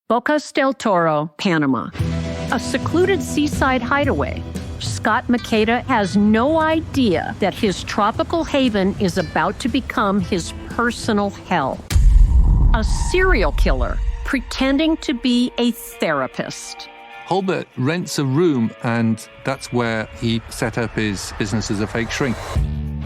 Bocas del Toro, Panama. A secluded seaside hideaway. Scott Makeda has no idea that his tropical haven is about to become his personal hell. A serial killer pretending to be a therapist. Holbert rents a room, and that's where he set up his business as a fake shrink.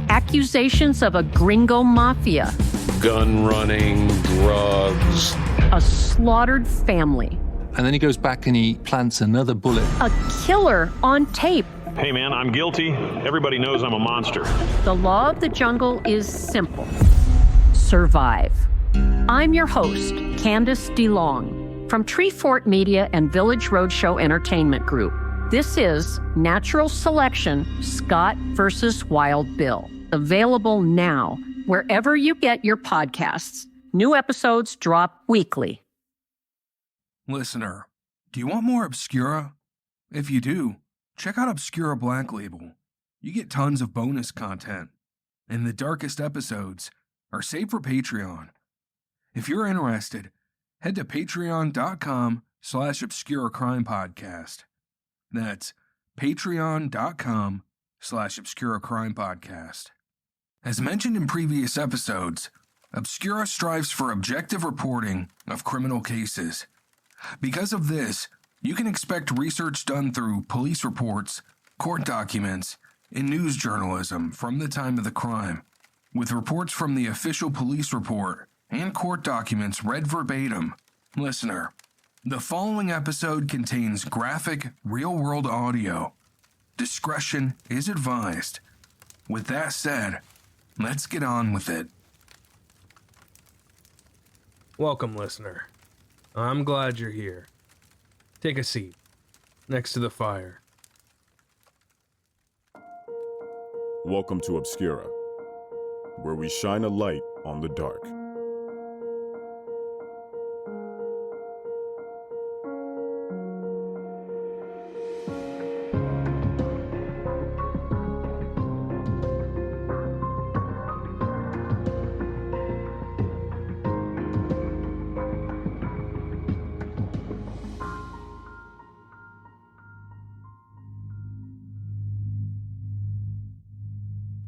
Accusations of a gringo mafia. Gun running, drugs. A slaughtered family. And then he goes back and he plants another bullet. A killer on tape. Hey man, I'm guilty. Everybody knows I'm a monster. The law of the jungle is simple. Survive. I'm your host, Candace DeLong, from Treefort Media and Village Roadshow Entertainment Group. This is Natural Selection, Scott vs. Wild Bill. Available now, wherever you get your podcasts. New episodes drop weekly. Listener, do you want more Obscura? If you do, check out Obscura Black Label. You get tons of bonus content, and the darkest episodes are saved for Patreon. If you're interested, head to patreon.com/obscuracrimepodcast. That's patreon.com/obscuracrimepodcast. As mentioned in previous episodes, Obscura strives for objective reporting of criminal cases. Because of this, you can expect research done through police reports, court documents, and news journalism from the time of the crime, with reports from the official police report and court documents read verbatim. Listener, the following episode contains graphic, real-world audio. Discretion is advised. With that said, let's get on with it. Welcome, listener. I'm glad you're here. Take a seat, next to the fire. Welcome to Obscura, where we shine a light on the dark.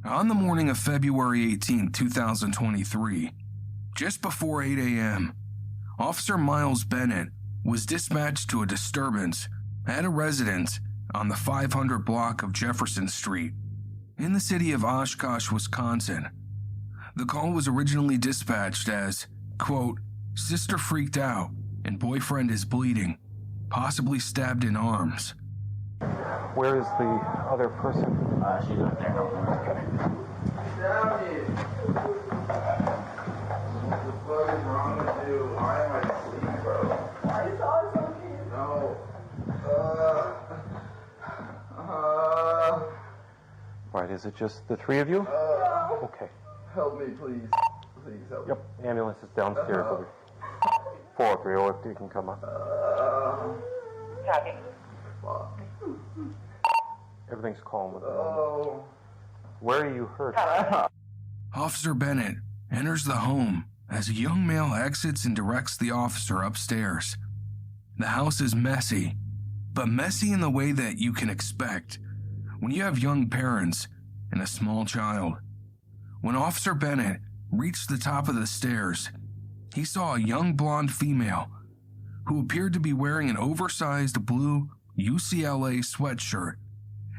On the morning of February 18, 2023, just before 8 a.m., Officer Miles Bennett was dispatched to a disturbance at a residence on the 500 block of Jefferson Street in the city of Oshkosh, Wisconsin. The call was originally dispatched as, quote, "Sister freaked out and boyfriend is bleeding, possibly stabbed in arms." Where is the other person? She's up there. Damn it! What the fuck is wrong with you? Why am I asleep, bro? Why are you talking so cute? No. Right, is it just the three of you? No. Okay. Help me, please. Please help Yep, me. ambulance is downstairs. 403, oh, if you can come up. Copy. Fuck. Everything's calm with them. Oh. Where are you hurt? Officer Bennett enters the home as a young male exits and directs the officer upstairs. The house is messy, but messy in the way that you can expect when you have young parents and a small child. When Officer Bennett reached the top of the stairs, he saw a young blonde female who appeared to be wearing an oversized blue UCLA sweatshirt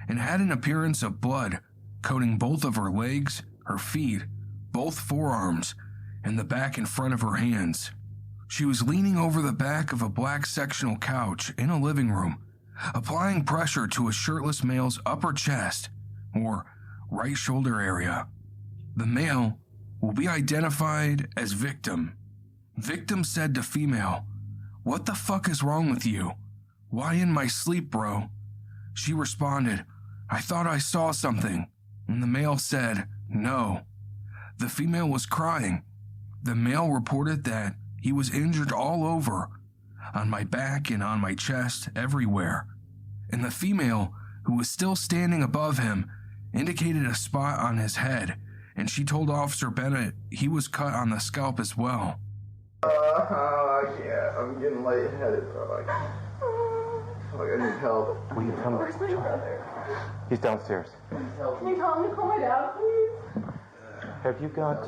and had an appearance of blood coating both of her legs, her feet, both forearms, and the back and front of her hands. She was leaning over the back of a black sectional couch in a living room, applying pressure to a shirtless male's upper chest, or right shoulder area. The male will be identified as victim. Victim said to female, "What the fuck is wrong with you? Why in my sleep, bro?" She responded, "I thought I saw something." And the male said, "No." The female was crying. The male reported that he was injured all over, on my back and on my chest, everywhere. And the female, who was still standing above him, indicated a spot on his head, and she told Officer Bennett he was cut on the scalp as well. I can't. I'm getting lightheaded, bro. I need help. Will you come? Where's my brother? He's downstairs. Can you tell him to call my dad, please? Have you got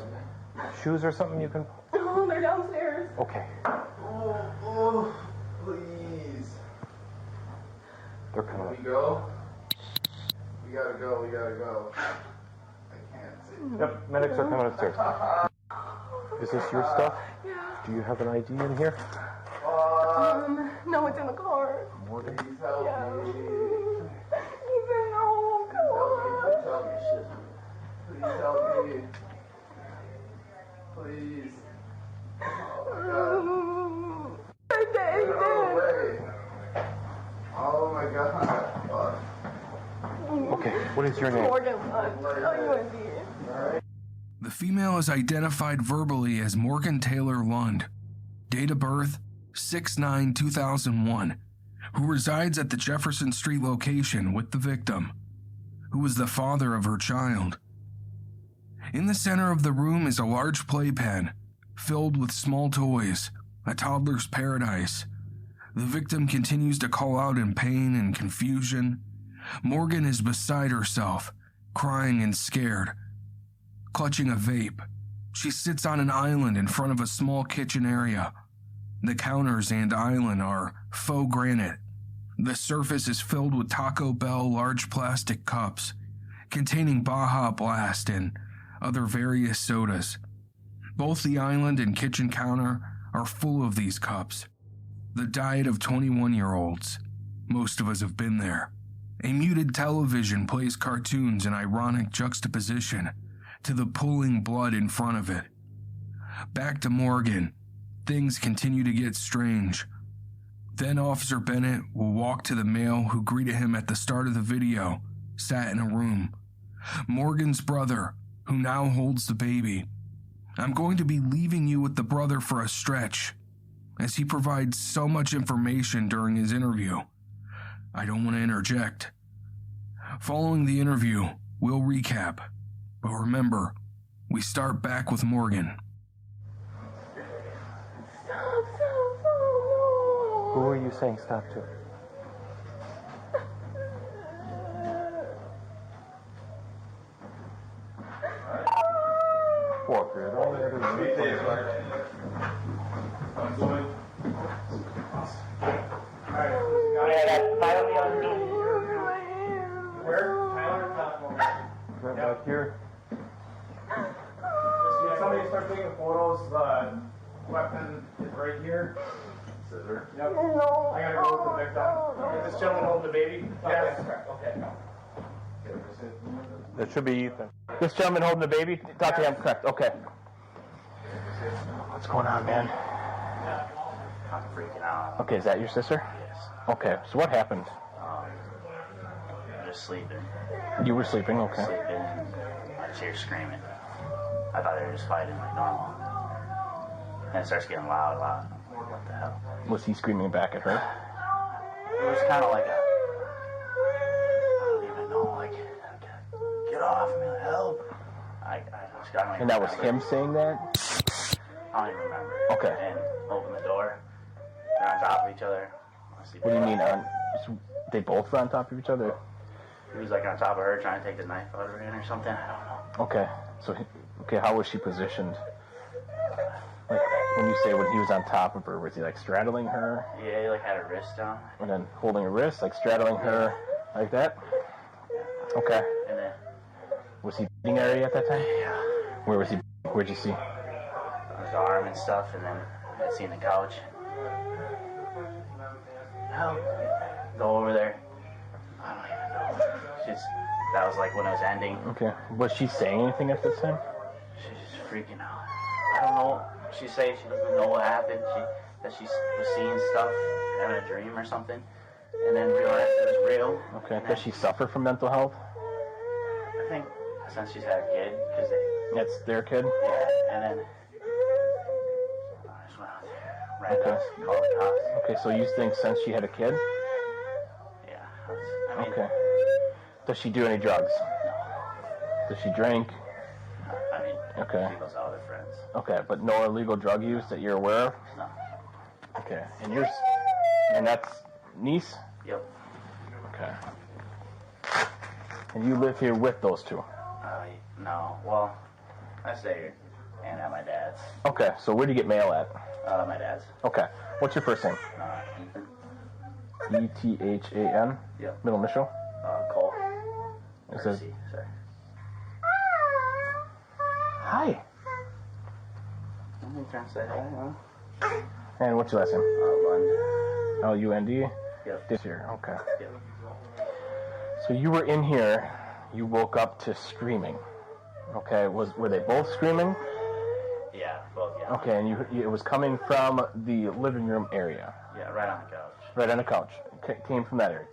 shoes or something you can... Oh, they're downstairs. Okay. Oh, please. They're coming up. We go? We gotta go. I can't see. Yep, medics are coming upstairs. Is this your stuff? Yeah. Do you have an ID in here? No, it's in the car. Morgan? Please help me. Ethan, no, Please help me. Please. Oh, my God. No way. Oh, my God. Okay, what is your name? Morgan. The female is identified verbally as Morgan Taylor Lund, date of birth 6/9/2001, who resides at the Jefferson Street location with the victim, who is the father of her child. In the center of the room is a large playpen filled with small toys, a toddler's paradise. The victim continues to call out in pain and confusion. Morgan is beside herself, crying and scared. Clutching a vape, she sits on an island in front of a small kitchen area. The counters and island are faux granite. The surface is filled with Taco Bell large plastic cups containing Baja Blast and other various sodas. Both the island and kitchen counter are full of these cups. The diet of 21-year-olds. Most of us have been there. A muted television plays cartoons in ironic juxtaposition to the pooling blood in front of it. Back to Morgan. Things continue to get strange. Then Officer Bennett will walk to the male who greeted him at the start of the video, sat in a room. Morgan's brother, who now holds the baby. I'm going to be leaving you with the brother for a stretch, as he provides so much information during his interview. I don't want to interject. Following the interview, we'll recap. But remember, we start back with Morgan. Who are you saying stop to? Walker, don't let Right back here. Somebody start taking photos. The weapon is right here. Scissor. Yep. No. I gotta go with the victim. Is this gentleman holding the baby? Yes. Okay. That should be Ethan. This gentleman holding the baby? Talk to him, correct. Okay. What's going on, man? I'm freaking out. Okay, is that your sister? Yes. Okay, so what happened? I'm just sleeping. You were sleeping, okay. Sleeping, and I just hear screaming. I thought they were just fighting like normal. And it starts getting loud. What the hell? Was he screaming back at her? It was kind of like a... I don't even know, like... Get off me, help! I don't even And that was remember. him saying that? I don't even remember. Okay. And open the door. They're on top of each other. What do you mean on... So they both were on top of each other? He was like on top of her trying to take the knife out of her hand or something. I don't know. Okay. So, how was she positioned? Like, when you say when he was on top of her, was he like straddling her? Yeah, he like had her wrist down. And then holding her wrist, like straddling her like that? Okay. And then... Was he beating Ari at that time? Yeah. Where was he? Where'd you see? On his arm and stuff, and then I seen the couch. Help! Go over there. I don't even know. That was like when it was ending. Okay. Was she saying anything at this time? She's just freaking out. I don't know. She said she doesn't know what happened. That she was seeing stuff, having a dream or something, and then realized it was real. Okay. Does she suffer from mental health? I think since she's had a kid, because that's their kid. Yeah, and then I just went out there, ran us, called the cops. Okay, so you think since she had a kid? Yeah. I mean, okay. Does she do any drugs? No. Does she drink? I mean, okay. she goes out with her friends. Okay, but no illegal drug use that you're aware of? No. Okay, and that's niece? Yep. Okay. And you live here with those two? No. Well, I stay here and at my dad's. Okay, so where do you get mail at? My dad's. Okay. What's your first name? Ethan. E-T-H-A-N? Yep. Middle initial? Cole. It says... C, sorry. Hi. I'm trying to say hi, huh? And what's your last name? Lund. L-U-N-D? Yep. This year, okay. Yep. So you were in here, you woke up to screaming. Okay, were they both screaming? Yeah, both, yeah. Okay, and it was coming from the living room area? Yeah, right on the couch. Right on the couch. Came from that area.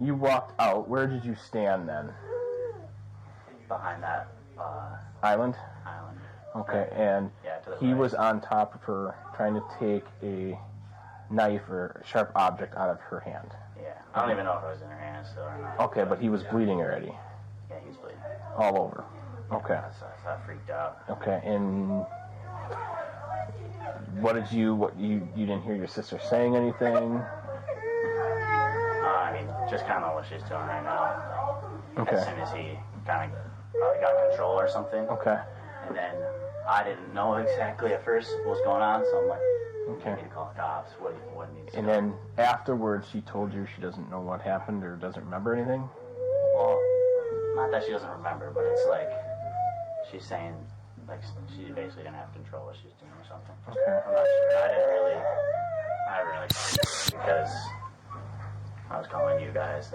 You walked out. Where did you stand then? Behind that, Island? island. Okay, and Yeah, to the he right. was on top of her trying to take a knife or sharp object out of her hand. Yeah, I don't even know if it was in her hand still or not. Okay, but he was bleeding already. Yeah, he was bleeding. All over. Okay. So I freaked out. Okay, and you didn't hear your sister saying anything? I mean, just kind of what she's doing right now. Okay. As soon as he kind of got control or something. Okay. And then I didn't know exactly at first what was going on, so I'm like, Okay. you need to call the cops. What needs to And go? then afterwards, she told you she doesn't know what happened or doesn't remember anything? Well, not that she doesn't remember, but it's like she's saying like she basically didn't have control of what she's doing or something. Okay. I'm not sure. I didn't really because I was calling you guys.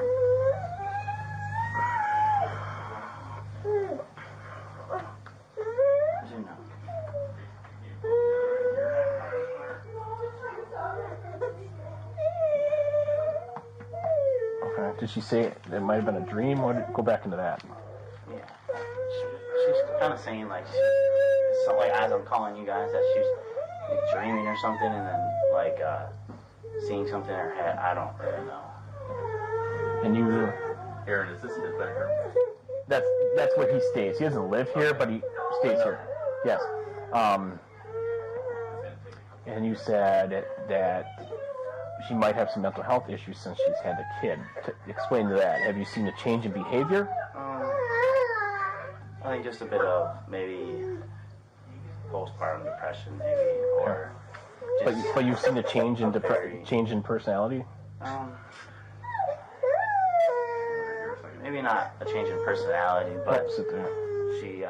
Okay. Did she say it might have been a dream? Go back into that. Yeah. She's kind of saying like as I'm calling you guys that she's like, dreaming or something, and then like seeing something in her head. I don't really know. And you... Aaron, is this his bedroom? That's what he stays. He doesn't live here, but he stays here. Yes. And you said that she might have some mental health issues since she's had a kid. Explain to that. Have you seen a change in behavior? I think just a bit of maybe postpartum depression, maybe, or. But you've seen a change in change in personality? Maybe not a change in personality, but she.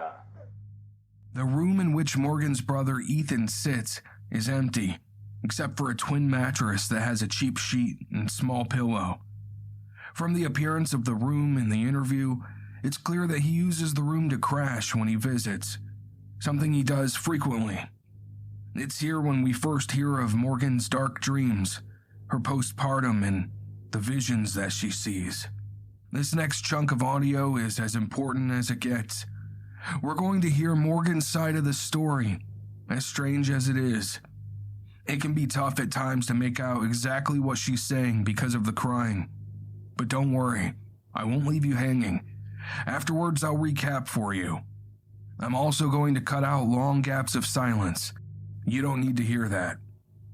The room in which Morgan's brother Ethan sits is empty, except for a twin mattress that has a cheap sheet and small pillow. From the appearance of the room in the interview, it's clear that he uses the room to crash when he visits, something he does frequently. It's here when we first hear of Morgan's dark dreams, her postpartum, and the visions that she sees. This next chunk of audio is as important as it gets. We're going to hear Morgan's side of the story, as strange as it is. It can be tough at times to make out exactly what she's saying because of the crying. But don't worry, I won't leave you hanging. Afterwards, I'll recap for you. I'm also going to cut out long gaps of silence. You don't need to hear that.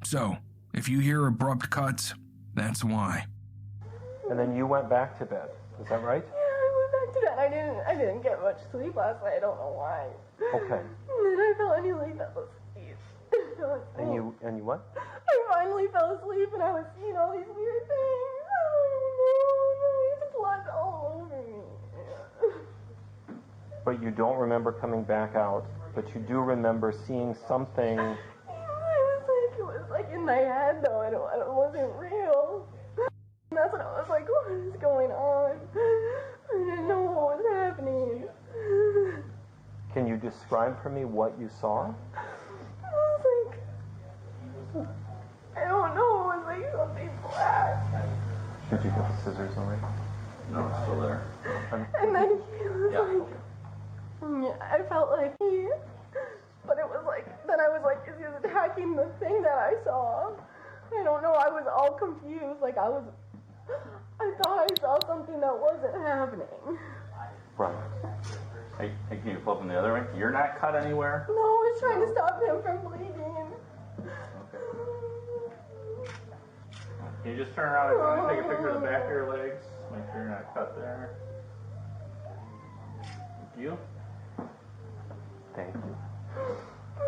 So, if you hear abrupt cuts, that's why. And then you went back to bed. Is that right? Yeah, I went back to bed. I didn't get much sleep last night. I don't know why. Okay. And then I finally fell asleep. And you what? I finally fell asleep and I was seeing all these weird things. I don't know. There's blood all over me. But you don't remember coming back out, but you do remember seeing something. It was like in my head though. It wasn't real. And that's when I was like, what is going on? I didn't know what was happening. Can you describe for me what you saw? I was like, I don't know. It was like something black. Did you get the scissors already? No, it's still there. And then he was like, I felt like but it was like, then I was like, is he attacking the thing that I saw? I don't know. I was all confused. Like I thought I saw something that wasn't happening. Right. Hey, can you flip them the other way? You're not cut anywhere? No, I was trying to stop him from bleeding. Okay. Can you just turn around and take a picture of the back of your legs? Make sure you're not cut there. Thank you. Thank you.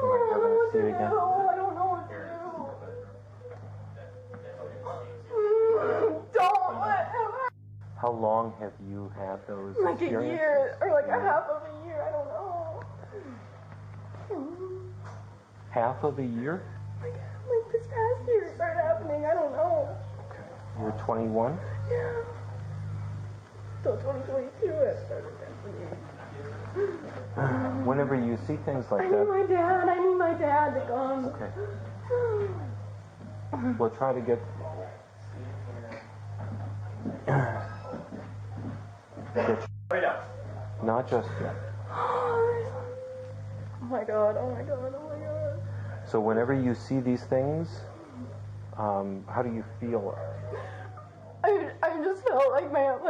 What to do? I don't know what to do. Don't let him. How long have you had those Like a experiences? year, or like a half of a year, I don't know. Half of a year? Like this past year it started happening, I don't know. You're 21? Yeah. So 2022 it started happening. Whenever you see things like I need my dad to come. Okay. We'll try to get not just yet. Oh my god, oh my god, oh my god. So whenever you see these things, how do you feel? I just felt like my heart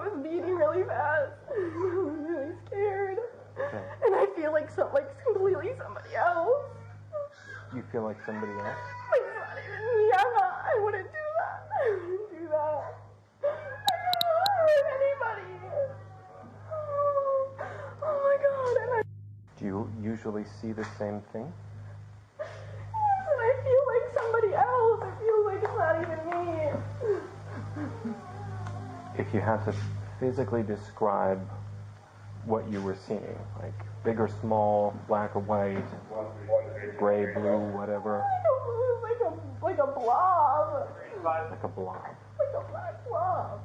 was beating really fast. I was really scared. Okay. And I feel like completely somebody else. You feel like somebody else? Like it's not even me. I wouldn't do that. I wouldn't do that. I don't hurt anybody. Oh my god. Do you usually see the same thing? Yes, and I feel like somebody else. I feel like it's not even me. If you had to physically describe what you were seeing, like big or small, black or white, gray, blue, whatever. I don't know, it was like a blob. Like a blob. Like a black blob.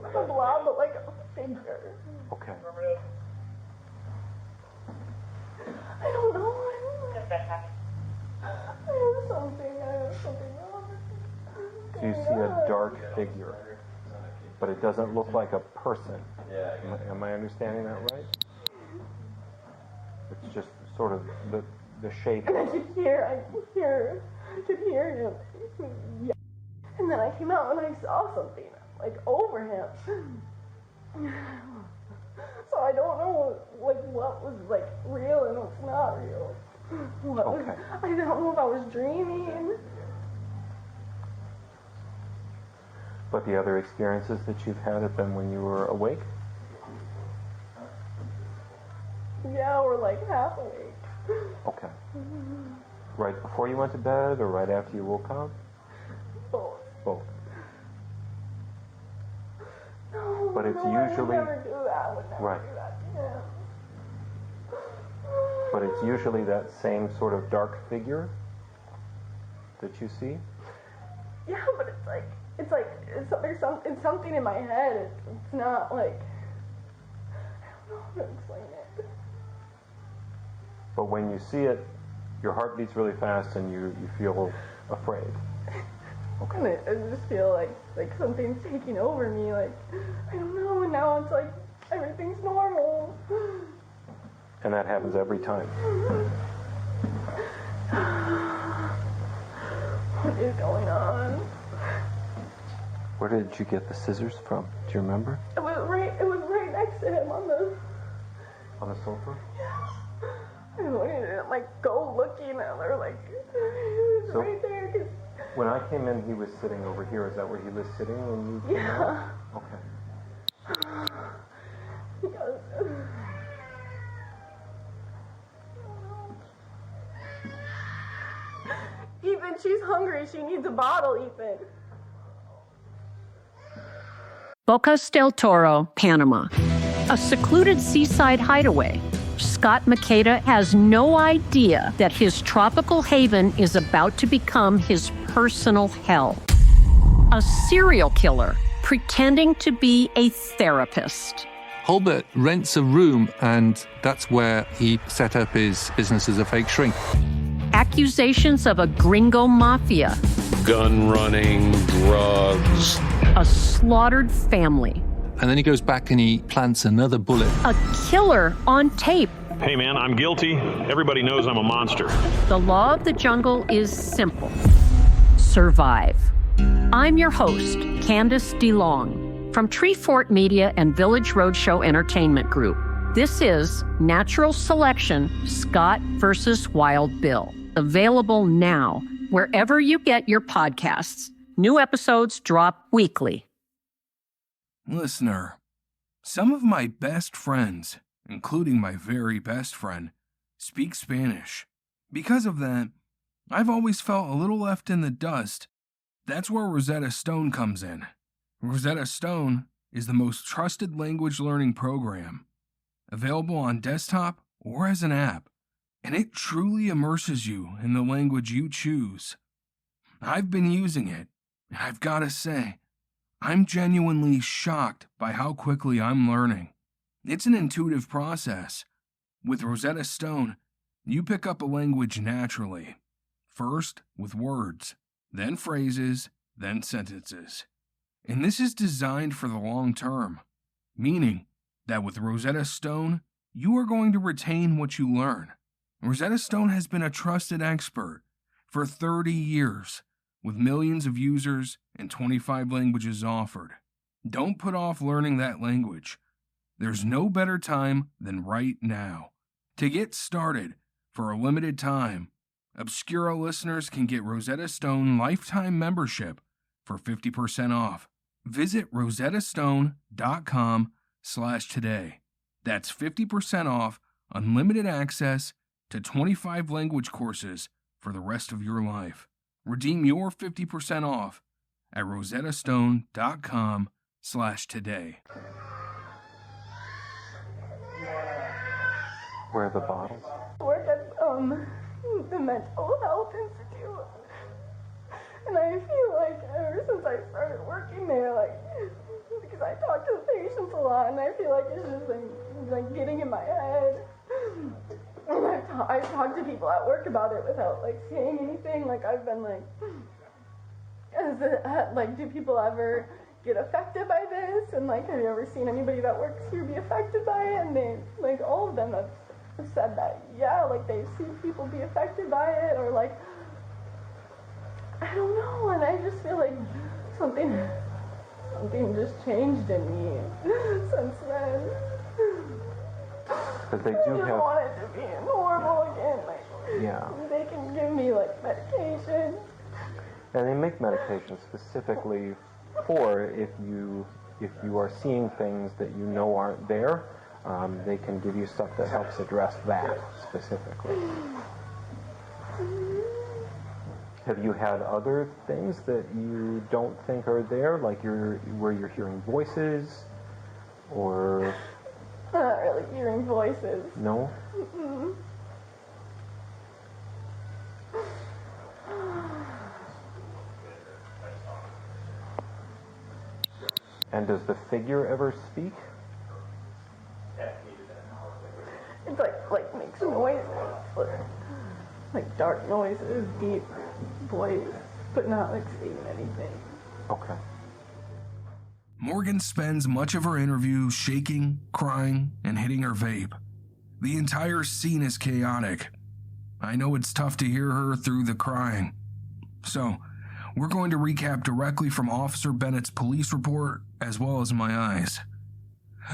Like a blob, but like a figure. Okay. I don't know. I have something wrong. So you see a dark figure, but it doesn't look like a person. Am I understanding that right? It's just sort of the shape. And I could hear him. Yeah. And then I came out and I saw something like over him. So I don't know like what was like real and what's not real. I don't know if I was dreaming. But the other experiences that you've had have been when you were awake? Yeah, or like half awake. Okay. Right before you went to bed or right after you woke up? Both. Both. No, but it's I would usually never do that. I would never right. do that. Yeah. But it's usually that same sort of dark figure that you see? Yeah, but it's something in my head. It's not like I don't know how to explain it. But when you see it, your heart beats really fast and you feel afraid. Okay. And I just feel like something's taking over me. Like I don't know. And now it's like everything's normal. And that happens every time. What is going on? Where did you get the scissors from? Do you remember? It was right next to him on the sofa? Yeah. I didn't go looking at her it was So, right there. When I came in, he was sitting over here. Is that where he was sitting when you came out? Okay. Ethan, she's hungry. She needs a bottle, Ethan. Bocas del Toro, Panama. A secluded seaside hideaway. Scott Makeda has no idea that his tropical haven is about to become his personal hell. A serial killer pretending to be a therapist. Holbert rents a room, and that's where he set up his business as a fake shrink. Accusations of a gringo mafia. Gun running, drugs. A slaughtered family. And then he goes back and he plants another bullet. A killer on tape. Hey man, I'm guilty. Everybody knows I'm a monster. The law of the jungle is simple. Survive. I'm your host, Candace DeLong, from Treefort Media and Village Roadshow Entertainment Group. This is Natural Selection Scott versus Wild Bill. Available now wherever you get your podcasts. New episodes drop weekly. Listener, some of my best friends, including my very best friend, speak Spanish. Because of that, I've always felt a little left in the dust. That's where Rosetta Stone comes in. Rosetta Stone is the most trusted language learning program, available on desktop or as an app, and it truly immerses you in the language you choose. I've been using it, and I've got to say, I'm genuinely shocked by how quickly I'm learning. It's an intuitive process. With Rosetta Stone, you pick up a language naturally. First with words, then phrases, then sentences. And this is designed for the long term, meaning that with Rosetta Stone, you are going to retain what you learn. Rosetta Stone has been a trusted expert for 30 years, with millions of users and 25 languages offered. Don't put off learning that language. There's no better time than right now. To get started, for a limited time, Obscura listeners can get Rosetta Stone lifetime membership for 50% off. Visit rosettastone.com/today. That's 50% off unlimited access to 25 language courses for the rest of your life. Redeem your 50% off at rosettastone.com/today. Where are the bottles? Work at the Mental Health Institute. And I feel like ever since I started working there, because I talk to the patients a lot, and I feel like it's just like getting in my head. And I've talked to people at work about it without saying anything. I've been do people ever get affected by this? And have you ever seen anybody that works here be affected by it? And they all of them have said that, yeah, they've seen people be affected by it, or I don't know, and I just feel like something just changed in me since then. Because they I do just have. want it to be normal again. Yeah. They can give me medication. And they make medication specifically for if you are seeing things that you know aren't there. They can give you stuff that helps address that specifically. Have you had other things that you don't think are there, where you're hearing voices, or? Not really hearing voices. No? Mm-mm. And does the figure ever speak? It's makes noises, dark noises, deep voice, but not saying anything. Okay. Morgan spends much of her interview shaking, crying, and hitting her vape. The entire scene is chaotic. I know it's tough to hear her through the crying. So, we're going to recap directly from Officer Bennett's police report as well as my eyes.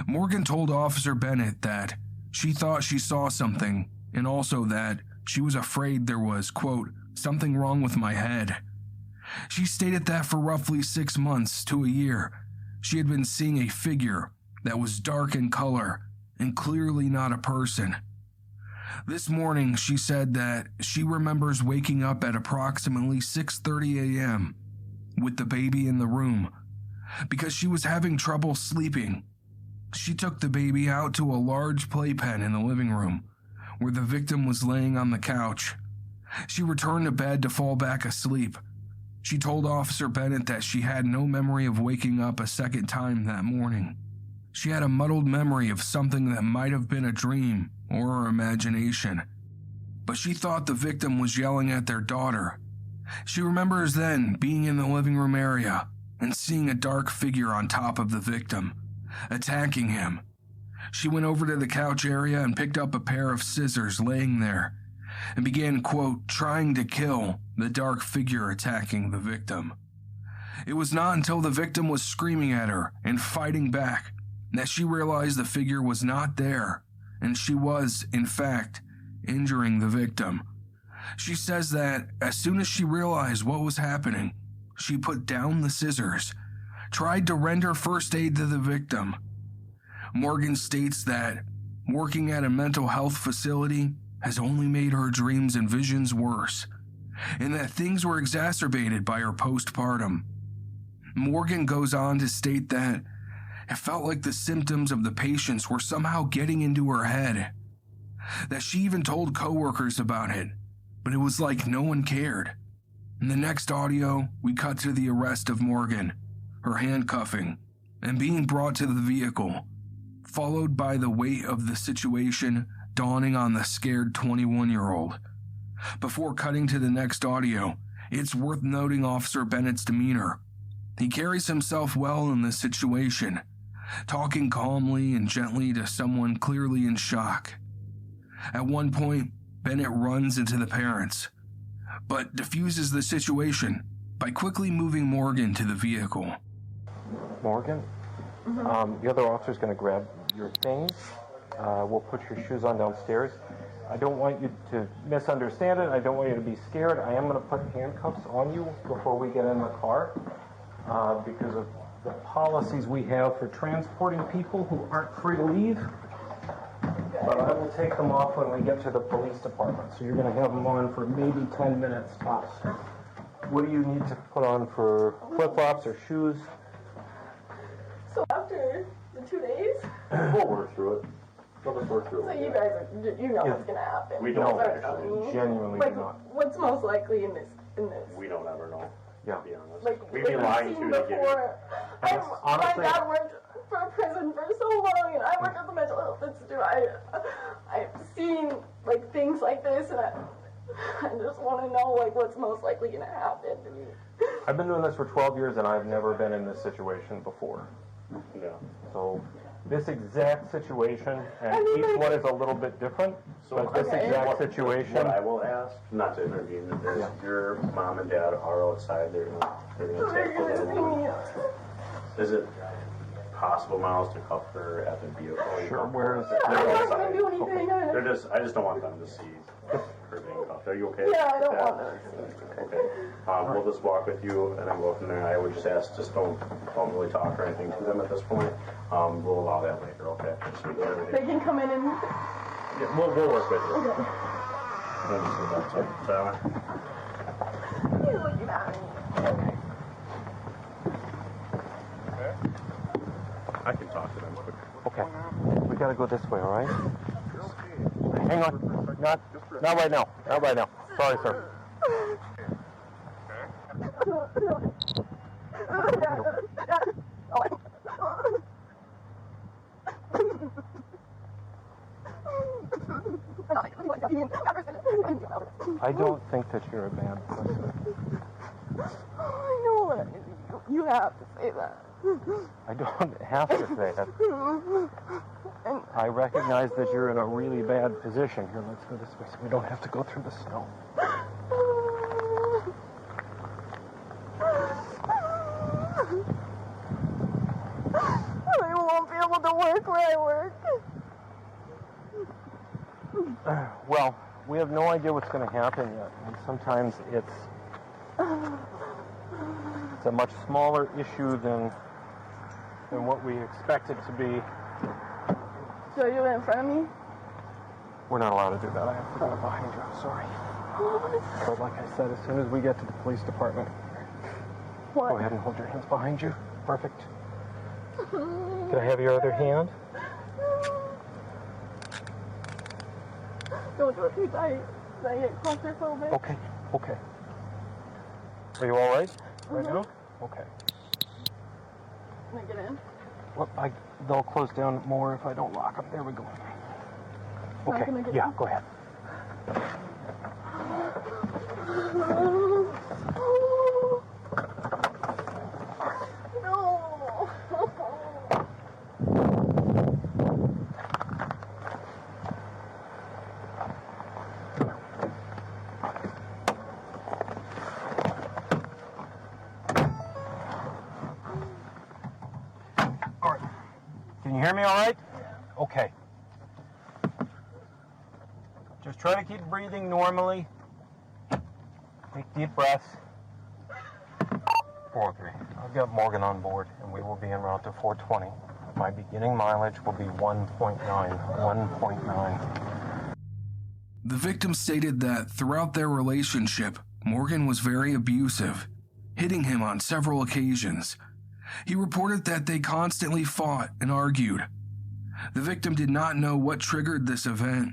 Morgan told Officer Bennett that she thought she saw something, and also that she was afraid there was, quote, something wrong with my head. She stated that for roughly 6 months to a year, she had been seeing a figure that was dark in color and clearly not a person. This morning, she said that she remembers waking up at approximately 6:30 a.m. with the baby in the room because she was having trouble sleeping. She took the baby out to a large playpen in the living room where the victim was laying on the couch. She returned to bed to fall back asleep. She told Officer Bennett that she had no memory of waking up a second time that morning. She had a muddled memory of something that might have been a dream or her imagination, but she thought the victim was yelling at their daughter. She remembers then being in the living room area and seeing a dark figure on top of the victim, attacking him. She went over to the couch area and picked up a pair of scissors laying there and began, quote, trying to kill the dark figure attacking the victim. It was not until the victim was screaming at her and fighting back that she realized the figure was not there and she was, in fact, injuring the victim. She says that as soon as she realized what was happening, she put down the scissors, tried to render first aid to the victim. Morgan states that working at a mental health facility has only made her dreams and visions worse, and that things were exacerbated by her postpartum. Morgan goes on to state that it felt like the symptoms of the patients were somehow getting into her head, that she even told coworkers about it, but it was like no one cared. In the next audio, we cut to the arrest of Morgan, her handcuffing, and being brought to the vehicle, followed by the weight of the situation dawning on the scared 21-year-old. Before cutting to the next audio, it's worth noting Officer Bennett's demeanor. He carries himself well in this situation, talking calmly and gently to someone clearly in shock. At one point, Bennett runs into the parents, but diffuses the situation by quickly moving Morgan to the vehicle. Morgan, the other officer's going to grab your things. We'll put your shoes on downstairs. I don't want you to misunderstand it. I don't want you to be scared. I am going to put handcuffs on you before we get in the car because of the policies we have for transporting people who aren't free to leave. But I will take them off when we get to the police department. So you're going to have them on for maybe 10 minutes tops. What do you need to put on for flip-flops or shoes? So after the 2 days? We'll work through it. We'll just work through it. So you guys, you know what's going to happen. We don't actually. Genuinely like, do not. What's most likely in this? We don't ever know. Yeah. To be honest. Like, we'd be lying to you to give you. My dad worked for a prison for so long, and I worked at the mental health institute. I've seen like things like this, and I just want to know like what's most likely going to happen to me. I've been doing this for 12 years, and I've never been in this situation before. Yeah. So this exact situation, and each one is a little bit different. So but this exact situation. What I will ask, not to intervene, is your mom and dad are outside. They're gonna take a little. Is it possible, Miles, to cuff her at the vehicle? Sure. Where is it? Yeah, I'm not going to do anything. Okay. I just don't want them to see her being cuffed. Are you okay? Yeah, I don't want them to see. Okay. We'll just walk with you and then go from there. I would just ask, just don't really talk or anything to them at this point. We'll allow that later, okay? They can come in and... Yeah, we'll work with you. Okay. You're looking at me. Okay. I can talk to them quick. Okay. We gotta go this way, all right? Hang on. Not right now. Not right now. Sorry, sir. I don't think that you're a bad person. I know that. You have to say that. I don't have to say that. I recognize that you're in a really bad position. Here, let's go this way so we don't have to go through the snow. I won't be able to work where I work. Well, we have no idea what's going to happen yet. And sometimes it's a much smaller issue than what we expect it to be. So you in front of me? We're not allowed to do that. I have to go behind you. I'm sorry. But like I said, as soon as we get to the police department, go ahead and hold your hands behind you. Perfect. Can I have your other hand? Don't do it too tight. I get claustrophobic. Okay. Okay. Are you all right? Right now? Okay. Can I get in? Well, they'll close down more if I don't lock them. There we go. Okay. Yeah, go ahead. No. All right. Can you hear me all right? Okay. Just try to keep breathing normally. Take deep breaths. 403. I've got Morgan on board, and we will be en route to 420. My beginning mileage will be 1.9. The victim stated that throughout their relationship, Morgan was very abusive, hitting him on several occasions. He reported that they constantly fought and argued. The victim did not know what triggered this event.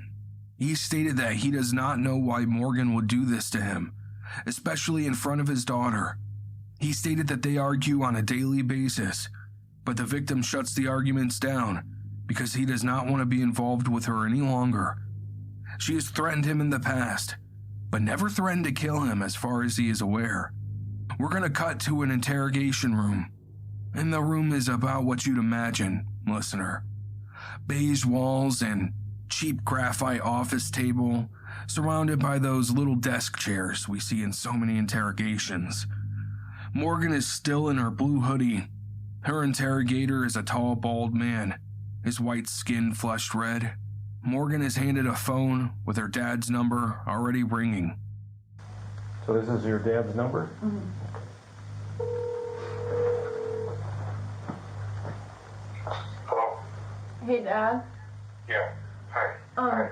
He stated that he does not know why Morgan would do this to him, especially in front of his daughter. He stated that they argue on a daily basis, but the victim shuts the arguments down because he does not want to be involved with her any longer. She has threatened him in the past, but never threatened to kill him as far as he is aware. We're going to cut to an interrogation room, and the room is about what you'd imagine, listener. Beige walls and cheap graphite office table, surrounded by those little desk chairs we see in so many interrogations. Morgan is still in her blue hoodie. Her interrogator is a tall, bald man, his white skin flushed red. Morgan is handed a phone with her dad's number already ringing. So this is your dad's number? Mm-hmm. Hello? Hey, Dad. Yeah. Hi.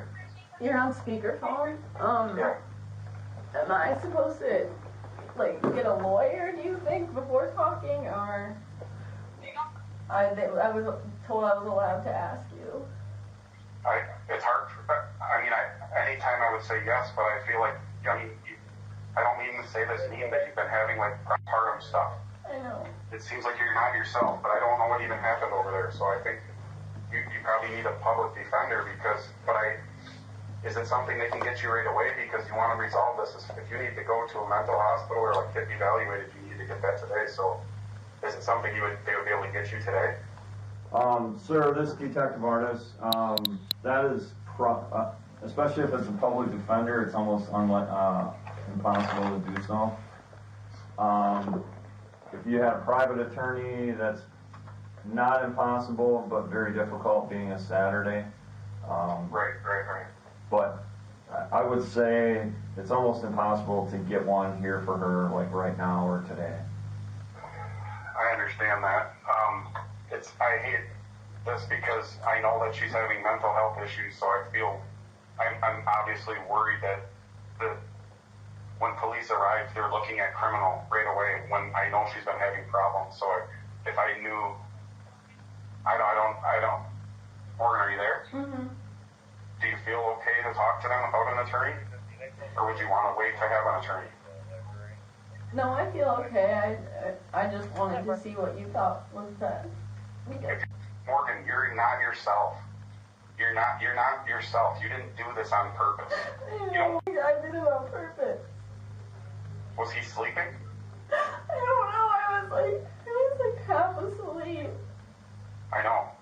You're on speakerphone. Yeah. Am I supposed to, get a lawyer, do you think, before talking, or... I was told I was allowed to ask you. It's hard. Anytime I would say yes, but I feel like, I don't mean to say this mean, but you've been having, postpartum stuff. I know. It seems like you're not yourself, but I don't know what even happened over there, so I think you probably need a public defender is it something they can get you right away because you want to resolve this? If you need to go to a mental hospital or get evaluated, you need to get that today, so is it something they would be able to get you today? Sir, this is Detective Artis. That is, especially if it's a public defender, it's almost impossible to do so. If you have a private attorney, that's not impossible, but very difficult being a Saturday. Right. But I would say it's almost impossible to get one here for her, right now or today. I understand that. I hate this because I know that she's having mental health issues, so I feel I'm obviously worried that when police arrive, they're looking at criminal right away when I know she's been having problems. So if I knew, I don't. Morgan, are you there? Mm-hmm. Do you feel okay to talk to them without an attorney? Or would you want to wait to have an attorney? No, I feel okay. I just wanted to see what you thought was best. Morgan, you're not yourself. You're not yourself. You didn't do this on purpose. I did it on purpose. Was he sleeping? I don't know. I was half asleep. I know.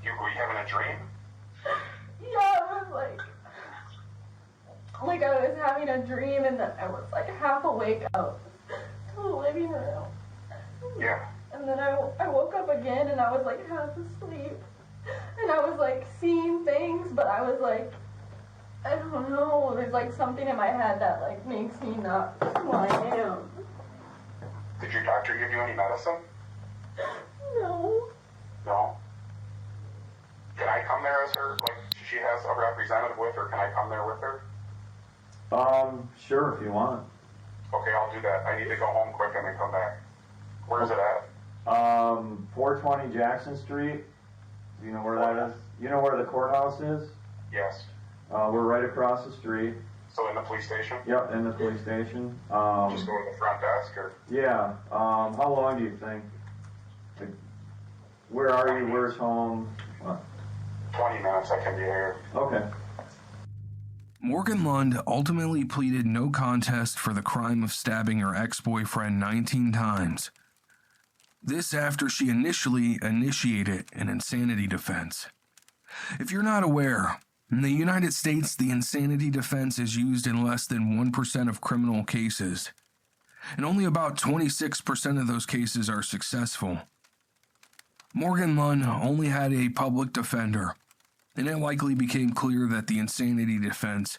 Were you having a dream? Yeah, I was I was having a dream, and then I was half awake out to the living room. Yeah. And then I woke up again, and I was half asleep, and I was seeing things, but I was I don't know. There's something in my head that makes me not who I am. Did your doctor give you any medicine? No. No. Can I come there as her? She has a representative with her. Can I come there with her? Sure, if you want. Okay, I'll do that. I need to go home quick and then come back. Where is it at? 420 Jackson Street. Do you know where that is? You know where the courthouse is? Yes. We're right across the street. So in the police station? Yep, in the police station. Just go to the front desk, or? Yeah. How long do you think? Where are you? Where's home? 20 minutes, I can be here. Okay. Morgan Lund ultimately pleaded no contest for the crime of stabbing her ex-boyfriend 19 times. This after she initially initiated an insanity defense. If you're not aware, in the United States, the insanity defense is used in less than 1% of criminal cases, and only about 26% of those cases are successful. Morgan Lund only had a public defender, and it likely became clear that the insanity defense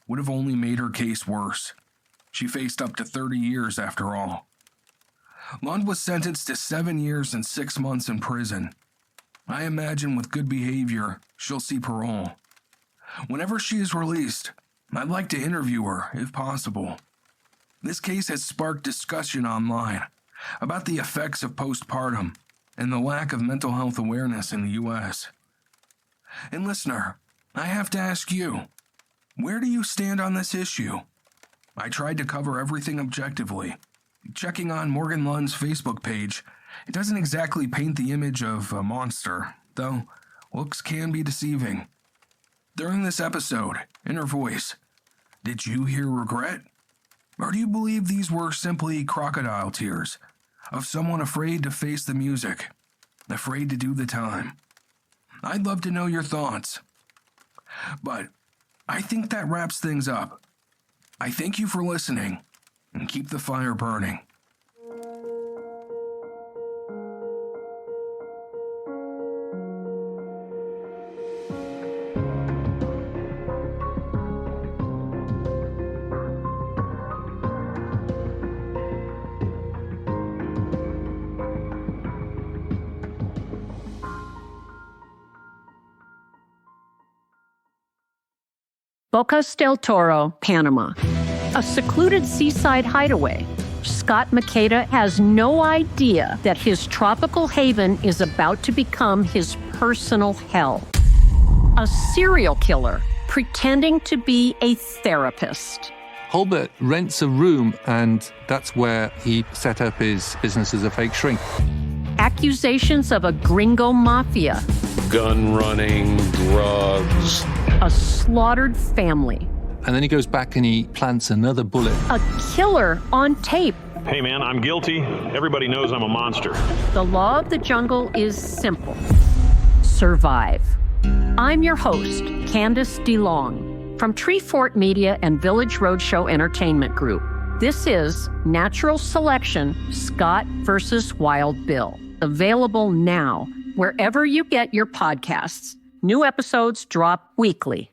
would have only made her case worse. She faced up to 30 years after all. Lund was sentenced to 7 years and 6 months in prison. I imagine with good behavior, she'll see parole. Whenever she is released, I'd like to interview her, if possible. This case has sparked discussion online about the effects of postpartum and the lack of mental health awareness in the U.S. And listener, I have to ask you, where do you stand on this issue? I tried to cover everything objectively. Checking on Morgan Lund's Facebook page, it doesn't exactly paint the image of a monster, though looks can be deceiving. During this episode, in her voice, did you hear regret? Or do you believe these were simply crocodile tears of someone afraid to face the music, afraid to do the time? I'd love to know your thoughts. But I think that wraps things up. I thank you for listening, and keep the fire burning. Bocas del Toro, Panama. A secluded seaside hideaway. Scott Makeda has no idea that his tropical haven is about to become his personal hell. A serial killer pretending to be a therapist. Holbert rents a room, and that's where he set up his business as a fake shrink. Accusations of a gringo mafia. Gun running, drugs. A slaughtered family. And then he goes back and he plants another bullet. A killer on tape. Hey man, I'm guilty. Everybody knows I'm a monster. The law of the jungle is simple. Survive. I'm your host, Candace DeLong, from Tree Fort Media and Village Roadshow Entertainment Group. This is Natural Selection, Scott vs. Wild Bill. Available now, wherever you get your podcasts. New episodes drop weekly.